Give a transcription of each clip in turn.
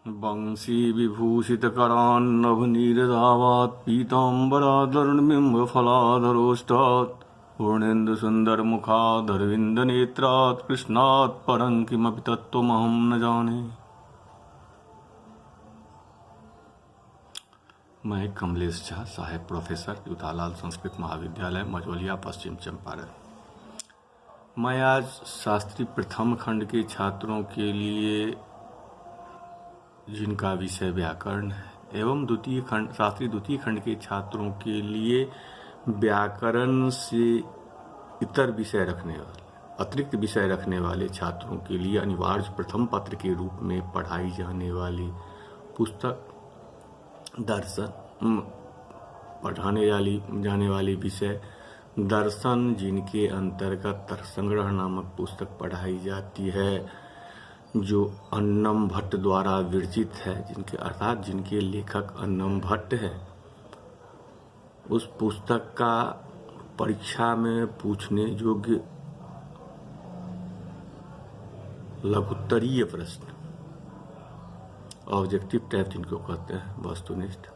वंशी विभूषितकरान्नभनीरदावात् पीताम्बरादरुणबिम्बफलाधरोष्टात् पूर्णेन्दुसुन्दरमुखादरविन्दनेत्रात् कृष्णात् परं किमपि तत्त्वमहं न जाने। मैं कमलेश झा, सहायक प्रोफेसर, युतालाल संस्कृत महाविद्यालय, मझौलिया, पश्चिम चंपारण। मैं आज शास्त्री प्रथम खंड के छात्रों के लिए, जिनका विषय व्याकरण है, एवं द्वितीय खंड शास्त्री द्वितीय खंड के छात्रों के लिए व्याकरण से इतर विषय रखने वाले, अतिरिक्त विषय रखने वाले छात्रों के लिए अनिवार्य प्रथम पत्र के रूप में पढ़ाई जाने वाली पुस्तक दर्शन, पढ़ाने जाने वाली विषय दर्शन, जिनके अंतर्गत तर्क संग्रह नामक पुस्तक पढ़ाई जाती है, जो अन्नम भट्ट द्वारा विरचित है, जिनके लेखक अन्नम भट्ट है। उस पुस्तक का परीक्षा में पूछने योग्य लघुत्तरीय प्रश्न, ऑब्जेक्टिव टाइप जिनको कहते हैं, वस्तुनिष्ठ,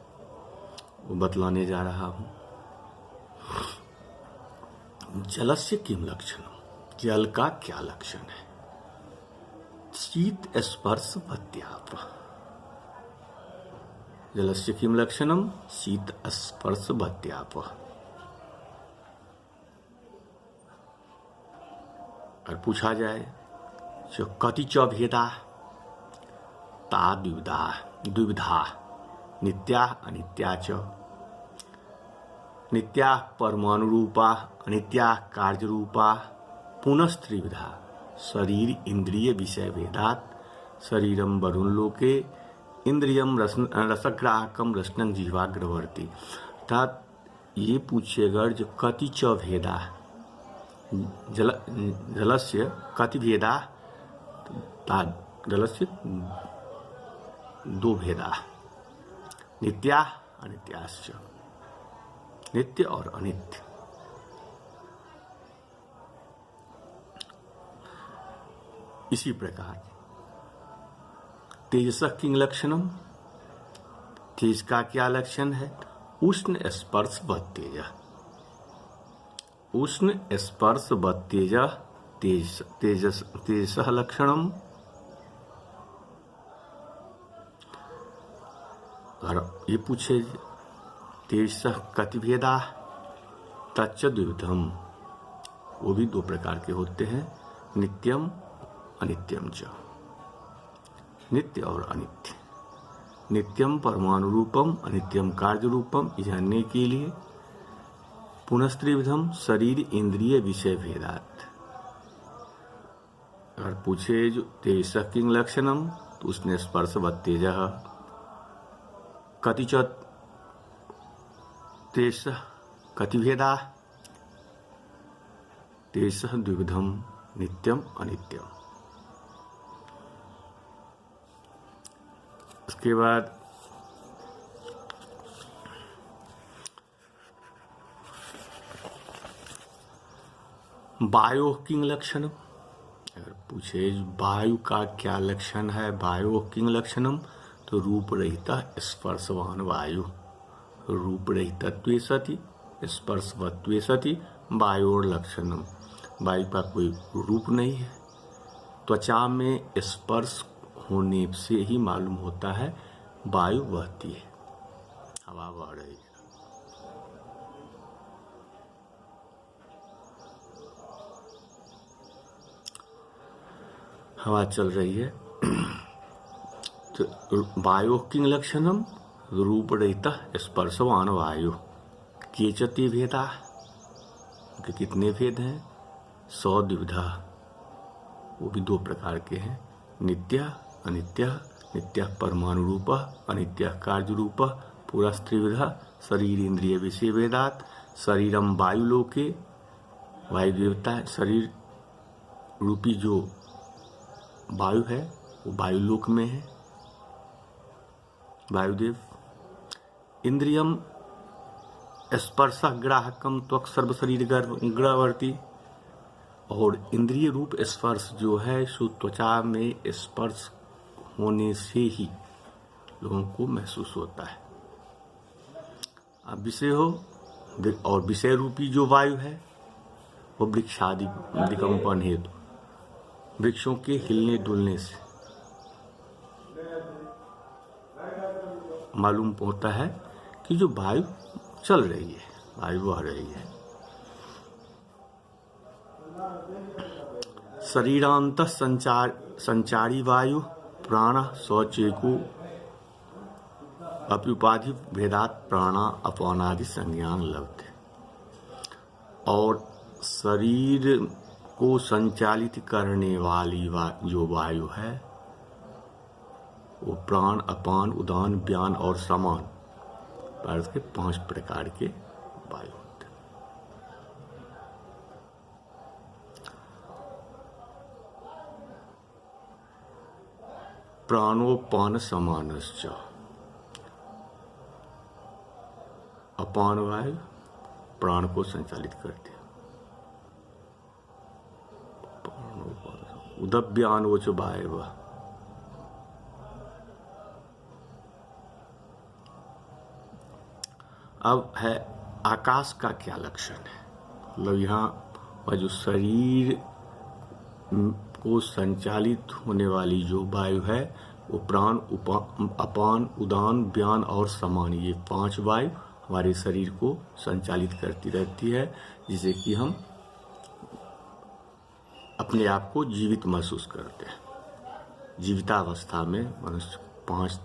वो बतलाने जा रहा हूं। जलस्य किम लक्षणम, जल का क्या लक्षण है। शीत स्पर्श वत्याप, जलस्य किम लक्षणम, शीत स्पर्श वत्याप। और पूछा जाए जो कति च भेदा ता द्विविधा नित्या अनित्या च, नित्या परमाणुरूपा अनित्या कार्यरूपा पुनस्त्रिविधा शरीर इंद्रिय विषय भेदात् शरीरम वरुण लोके इंद्रियम रसग्राहकम रसनं जीवाग्रवर्ती। अर्थात ये पूछेगा जो कति च भेदा, जलस्य कति भेदा, जलस्य दो भेदा, नित्या अनित्याश्च, नित्य और अनित्य। इसी प्रकार तेजस किंग लक्षणम, तेज का क्या लक्षण है। उष्ण स्पर्श बत्तेज, उष्ण स्पर्श बत्तेज तेजस लक्षणम। और ये पूछे तेज कति भेदा तच्च द्विविधम, वो भी दो प्रकार के होते हैं, नित्यम अनित्यम च, नित्य और अनित्य। नित्यम परमाणु रूपम अनित्यम कार्य रूपम जानने के लिए पुनस्त्रिविधम शरीर इंद्रिय विषय भेदात। अगर पूछे जो तेज किंग लक्षणम, तो उसने स्पर्श बत्तेज कति च तेज कति भेदा, तेज द्विविधम नित्यम अनित्यम। उसके बाद वायु किंग लक्षणम, अगर पूछे वायु का क्या लक्षण है, वायु किंग लक्षणम, तो रूप रहिता स्पर्शवान वायु, रूप रहितत्वे सति स्पर्शवत्वे सति वायोर लक्षणम। वायु का कोई रूप नहीं है, त्वचा में स्पर्श होने से ही मालूम होता है वायु बहती है, हवा बह रही है। हवा चल रही है। तो वायु किंग लक्षणम रूप रहिता स्पर्शवान वायु। केचति भेदा, उनके कितने भेद हैं, 100 द्विविधा, वो भी दो प्रकार के हैं, नित्य अनित्य, नित्य परमाणु रूप अनित्य कार्य रूप पुनस्त्रिविधा शरीर इंद्रिय विषय भेदात शरीरम वायुलोके, वायु देवता है, शरीर रूपी जो वायु है वो वायुलोक में है, वायुदेव। इंद्रियम स्पर्श ग्राहकम त्वक सर्व शरीर ग्रहवर्ती, और इंद्रिय रूप स्पर्श जो है सो त्वचा में स्पर्श होने से ही लोगों को महसूस होता है। अब विषय हो और विषय रूपी जो वायु है वो वृक्षादि विकम्पन हेतु, वृक्षों के हिलने डुलने से मालूम होता है कि जो वायु चल रही है, वायु बह रही है। शरीरांत संचारी वायु प्राण स्वचेको अप्युपाधि भेदात प्राणा अपानादि संज्ञान लब्धे। और शरीर को संचालित करने वाली जो वायु है वो प्राण, अपान, उदान, व्यान और समान भारत के 5 प्रकार के वायु होते हैं। प्राणोपान समानश्च, अपान वायु प्राण को संचालित करती है। उदव्यान वो वायु, अब है आकाश का क्या लक्षण है। मतलब यहाँ जो शरीर को संचालित होने वाली जो वायु है वो प्राण, अपान, उदान, व्यान और समान, ये 5 वायु हमारे शरीर को संचालित करती रहती है, जिसे कि हम अपने आप को जीवित महसूस करते हैं। जीवितावस्था में मनुष्य 5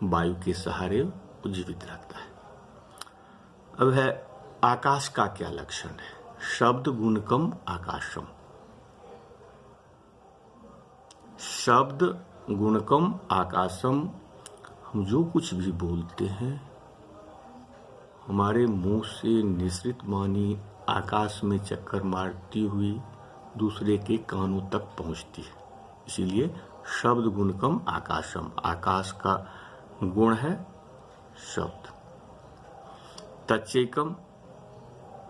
वायु के सहारे वो जीवित रहता है। अब है आकाश का क्या लक्षण है। शब्द गुणकम आकाशम, शब्द गुणकम आकाशम, हम जो कुछ भी बोलते हैं हमारे मुंह से निश्रित वाणी आकाश में चक्कर मारती हुई दूसरे के कानों तक पहुंचती है। इसीलिए शब्द गुणकम आकाशम, आकाश का गुण है शब्द। तच्चैकम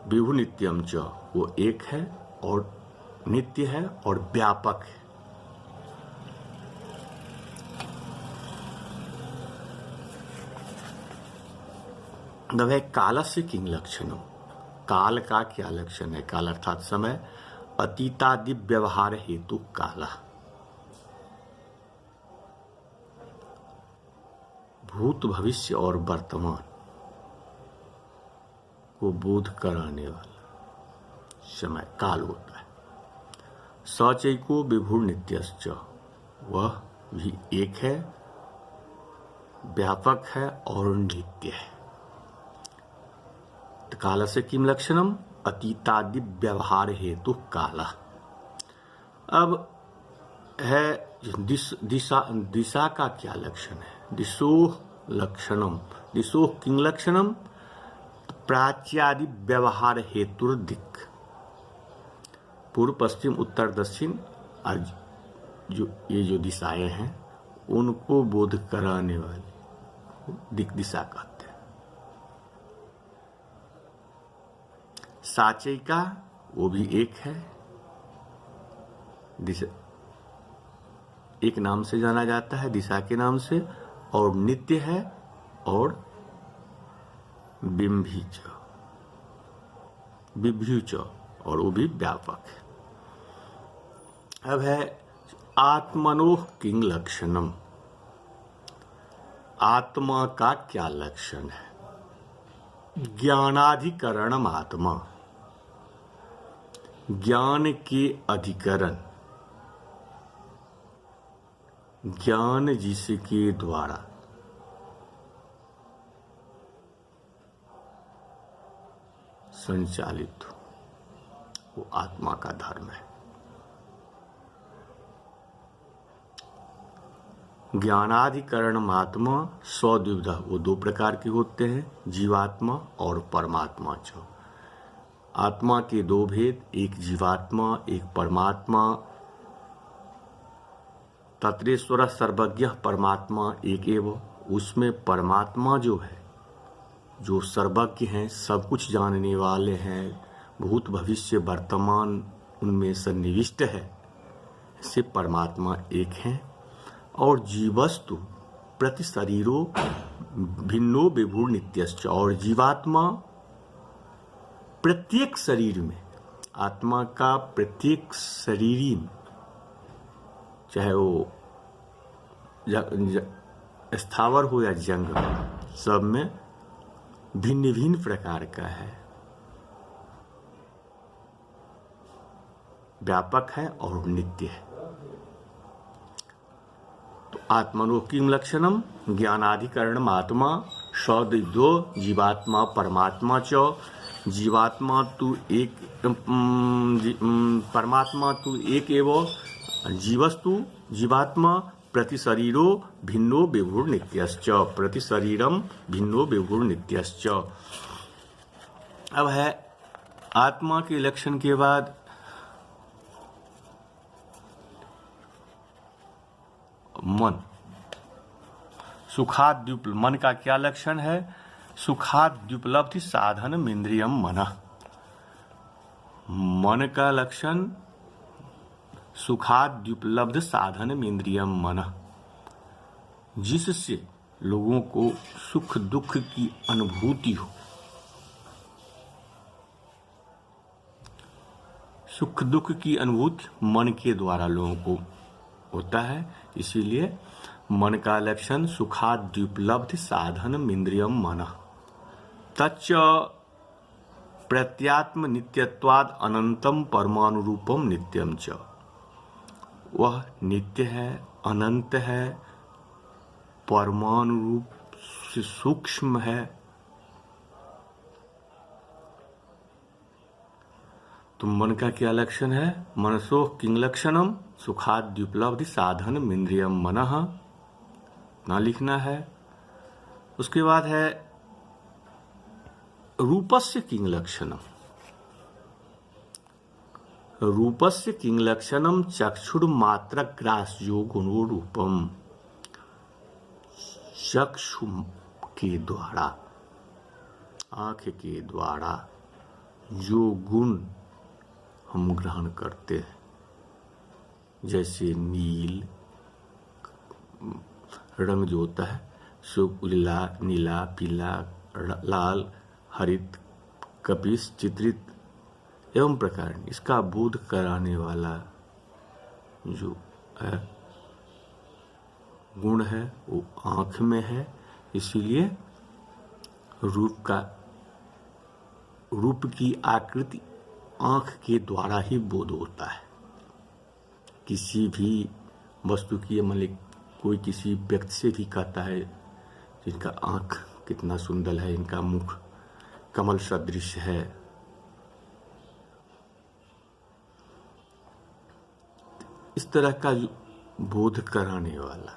विभु नित्यम च, वो एक है और नित्य है और व्यापक है। नवे कालस्य किंग लक्षणम, काल का क्या लक्षण है। काल अर्थात समय। अतीतादि व्यवहार हेतु काला, भूत भविष्य और वर्तमान को बोध कराने वाला समय काल होता है। सचैको विभुर नित्यश्च, वह भी एक है, व्यापक है और नित्य है। तो काल से किम लक्षणम, अतीतादि व्यवहार हेतु काला। अब है दिशा का क्या लक्षण है। दिशो लक्षणम, दिशो किंग लक्षणम, प्राच्यादि व्यवहार हेतु दिक्, पूर्व पश्चिम उत्तर दक्षिण आज जो ये जो दिशाएं हैं उनको बोध कराने वाली दिक् दिशा कहते हैं। साचैका, वो भी एक है, दिशा एक नाम से जाना जाता है, दिशा के नाम से, और नित्य है और विभ्यूच, और वो भी व्यापक है। अब है आत्मनोह किंग लक्षणम, आत्मा का क्या लक्षण है। ज्ञानाधिकरणम आत्मा, ज्ञान के अधिकरण, ज्ञान जिसके द्वारा संचालित हो वो आत्मा का धर्म है। ज्ञानाधिकरण आत्मा स्वद्विधा, वो 2 प्रकार के होते हैं, जीवात्मा और परमात्मा। जो आत्मा के 2 भेद, एक जीवात्मा एक परमात्मा। तत्रेश्वर सर्वज्ञ परमात्मा एक एवं, उसमें परमात्मा जो है, जो सर्वज्ञ हैं, सब कुछ जानने वाले हैं, भूत भविष्य वर्तमान उनमें सन्निविष्ट है, ऐसे परमात्मा एक हैं। और जीवस्तु प्रति शरीरो भिन्नो विभुर नित्यश्च, और जीवात्मा प्रत्येक शरीर में, आत्मा का प्रत्येक शरीरी में, चाहे वो स्थावर हो या जंगम, सब में भिन्न भिन्न प्रकार का है, व्यापक है और नित्य है। तो आत्मनो किम लक्षणम ज्ञानाधिकरणम आत्मा सौदो जीवात्मा परमात्मा च, जीवात्मा तु एक परमात्मा तु एक एव जीवस्तु जीवात्मा प्रति शरीरो भिन्नो विभुर नित्यश्च, प्रति शरीरम भिन्नो विभुर नित्यश्च। अब है आत्मा के लक्षण के बाद मन। सुखाद्युप, मन का क्या लक्षण है? सुखाद्युपलब्धि साधन इंद्रियम मनः। मन का लक्षण सुखाद्युपलब्ध साधन इंद्रियम मनः, जिससे लोगों को सुख दुख की अनुभूति हो। सुख दुख की अनुभूति मन के द्वारा लोगों को होता है, इसीलिए मन का लक्षण सुखाद्युपलब्ध साधन इंद्रियम मनः। तच्च प्रत्यात्म नित्यत्वाद अनंतम परमानुरूपम नित्यम च, वह नित्य है, अनंत है, परमाणु रूप से सूक्ष्म है। तो मन का क्या लक्षण है? मनसो किंग लक्षणम सुखाद्युपलब्धि साधन इंद्रियम मनः, ना लिखना है। उसके बाद है रूपस्य किंग लक्षणम। रूपस्य किंग लक्षणम चक्षुर्मात्र ग्रास्यो गुणो रूपम, चक्षु के द्वारा, आंख के द्वारा जो गुण हम ग्रहण करते हैं, जैसे नील रंग जो होता है, सो उजला, नीला, पीला, लाल, हरित, कपिस, चित्रित एवं प्रकार, इसका बोध कराने वाला जो है गुण है वो आंख में है। इसीलिए रूप की आकृति आंख के द्वारा ही बोध होता है। किसी भी वस्तु की, मतलब कोई किसी व्यक्ति से भी कहता है जिनका आंख कितना सुंदर है, इनका मुख कमल सदृश है, इस तरह का जो बोध कराने वाला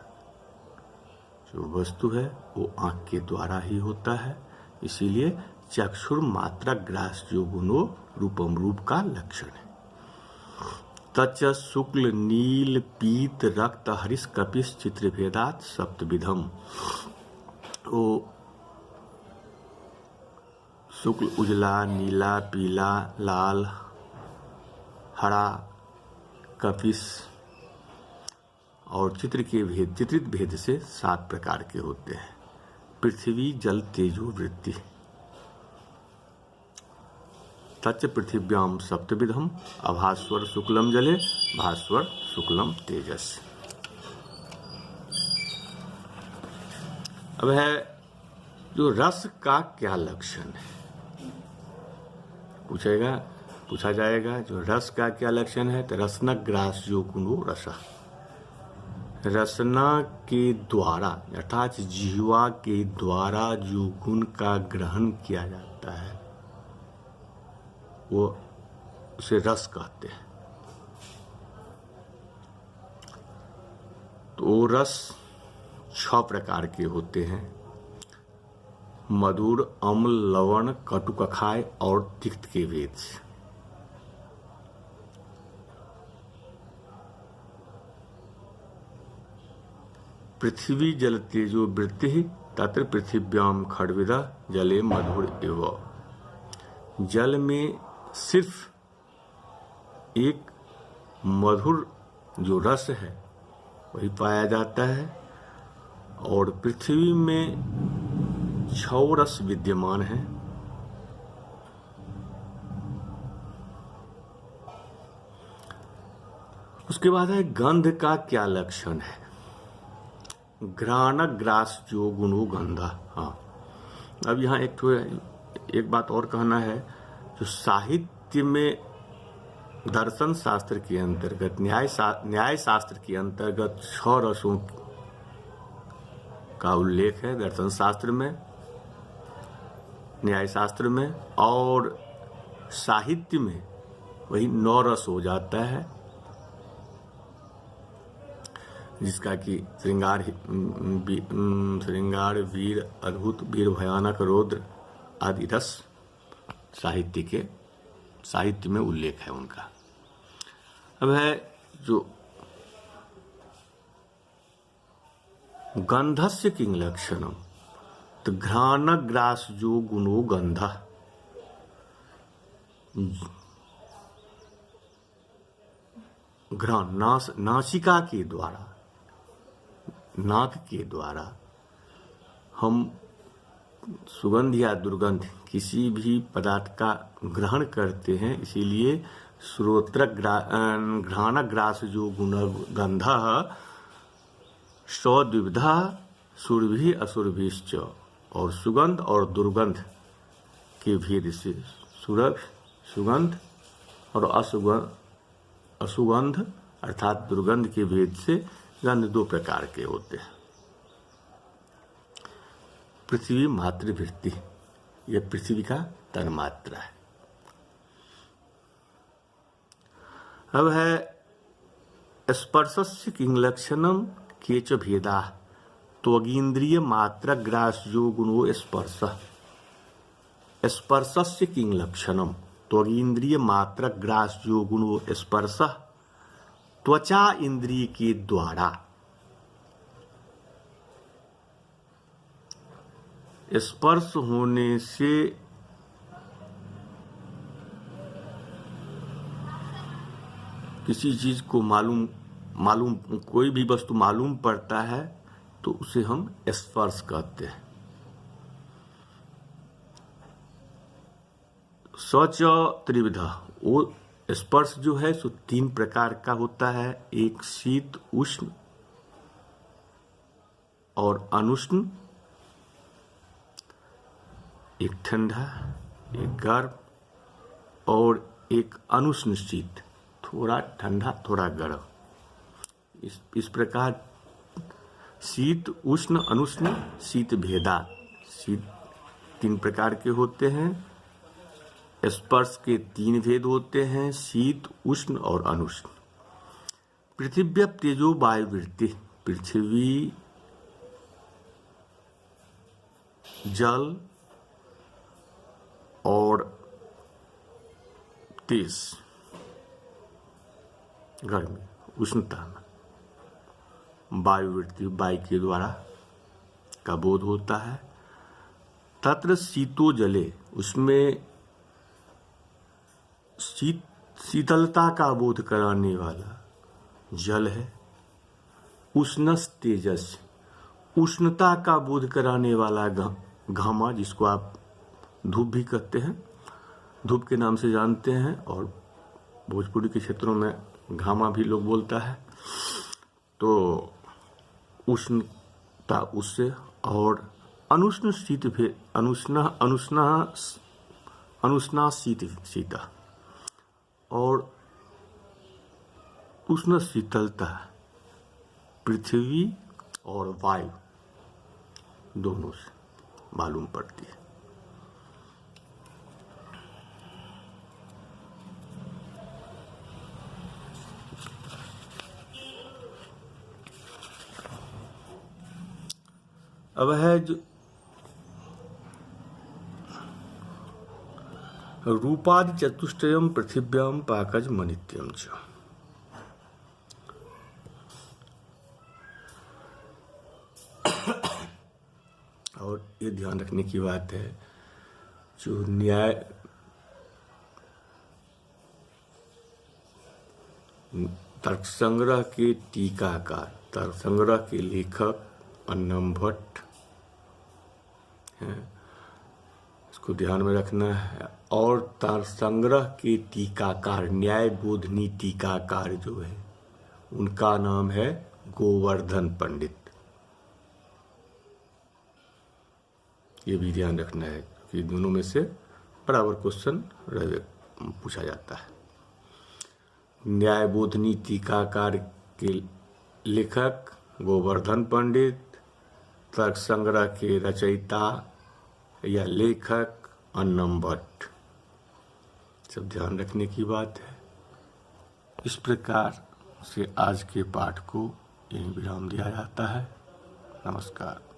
जो वस्तु है वो आंख के द्वारा ही होता है। इसीलिए चक्षुर मात्रा ग्रास जो गुणो रूपम, रूप का लक्षण है। तच्च शुक्ल नील पीत रक्त हरिश कपिश चित्रभेदात सप्तविधम। वो शुक्ल उजला, नीला, पीला, लाल, हरा, कपिश और चित्रित भेद से 7 प्रकार के होते हैं। पृथ्वी जल तेजो वृत्ति। तच्च पृथिव्याम सप्तविधम अभास्वर शुक्लम जले भास्वर शुक्लम तेजस। अब है जो रस का क्या लक्षण है, पूछा जाएगा। जो रस का क्या लक्षण है? तो रसना ग्रास जो गुणो रसा, रसना के द्वारा अर्थात जिह्वा के द्वारा जो गुण का ग्रहण किया जाता है वो उसे रस कहते हैं। तो रस 6 प्रकार के होते हैं: मधुर, अम्ल, लवण, कटु, कखाय और तिक्त के भेद से। पृथ्वी जल तेजो वृत्ति तत्र पृथिव्याम खड्विदा जले मधुर एव। जल में सिर्फ एक मधुर जो रस है वही पाया जाता है, और पृथ्वी में 6 रस विद्यमान हैं। उसके बाद है गंध का क्या लक्षण है। घ्राण ग्रास जो गुणो गंधा। हाँ, अब यहाँ एक बात और कहना है, जो साहित्य में दर्शन शास्त्र के अंतर्गत न्याय शास्त्र के अंतर्गत 6 रसों का उल्लेख है दर्शन शास्त्र में, न्याय शास्त्र में, और साहित्य में वही 9 रस हो जाता है, जिसका कि श्रृंगार, वीर, अद्भुत, वीर, भयानक, रौद्र आदि रस साहित्य में उल्लेख है उनका। अब है जो गंधस्य किंग लक्षणम, तो घ्राण ग्रास जो गुणो गंध। घ्राण नासिका के द्वारा, नाक के द्वारा हम सुगंध या दुर्गंध किसी भी पदार्थ का ग्रहण करते हैं, इसीलिए श्रोत्र घ्राण ग्रास जो गुण गंध सद्विविधा सुरभि असुरभिश्च, और सुगंध और दुर्गंध के भेद से सुगंध और असुगंध अर्थात दुर्गंध के भेद से गंध 2 प्रकार के होते हैं। पृथ्वी मातृवृत्ति, यह पृथ्वी का तन्मात्रा है। अब है स्पर्शस्य किंग लक्षणम केच भेदा, त्वगींद्रिय मात्र ग्रास्यो गुणो स्पर्श। स्पर्शस्य किंग लक्षणम त्वगींद्रिय मात्र ग्रास्यो गुणो स्पर्श, त्वचा इंद्रिय के द्वारा स्पर्श होने से किसी चीज को मालूम कोई भी वस्तु मालूम पड़ता है तो उसे हम स्पर्श कहते हैं। सच त्रिविधा, वो स्पर्श जो है सो 3 प्रकार का होता है, एक शीत, उष्ण और अनुष्ण, एक ठंडा, एक गर्म और एक अनुष्ण शीत, थोड़ा ठंडा थोड़ा गर्म। इस प्रकार शीत, उष्ण, अनुष्ण, शीत भेदा, शीत 3 प्रकार के होते हैं। स्पर्श के 3 भेद होते हैं, शीत, उष्ण और अनुष्ण। पृथिव्य तेजो वायुवृत्ति, पृथ्वी, जल और तेज, गर्मी, उष्णता में वायुवृत्ति, वायु के द्वारा का बोध होता है। तत्र शीतो जले, उसमें शीतलता का बोध कराने वाला जल है। उष्णस तेजस, उष्णता का बोध कराने वाला घामा, जिसको आप धूप भी कहते हैं, धूप के नाम से जानते हैं, और भोजपुरी के क्षेत्रों में घामा भी लोग बोलता है। तो उष्णता उससे, और अनुष्ण शीत भी, अनुष्णा शीता, और उष्ण शीतलता पृथ्वी और वायु दोनों से मालूम पड़ती है। अब है जो रूपादि चतुष्टयम पृथिव्याम पाकज मनित्यम च। और ये ध्यान रखने की बात है, जो न्याय तर्क संग्रह के टीकाकार, तर्क संग्रह के लेखक अन्नम भट्ट है, इसको ध्यान में रखना है। और तर्कसंग्रह के टीकाकार, न्याय बोधनी टीकाकार जो है, उनका नाम है गोवर्धन पंडित। ये भी ध्यान रखना है कि दोनों में से बराबर क्वेश्चन पूछा जाता है। न्याय बोधनी टीकाकार के लेखक गोवर्धन पंडित, तर्क संग्रह के रचयिता या लेखक अन्नम भट्ट। सब ध्यान रखने की बात है। इस प्रकार से आज के पाठ को यहीं विराम दिया जाता है। नमस्कार।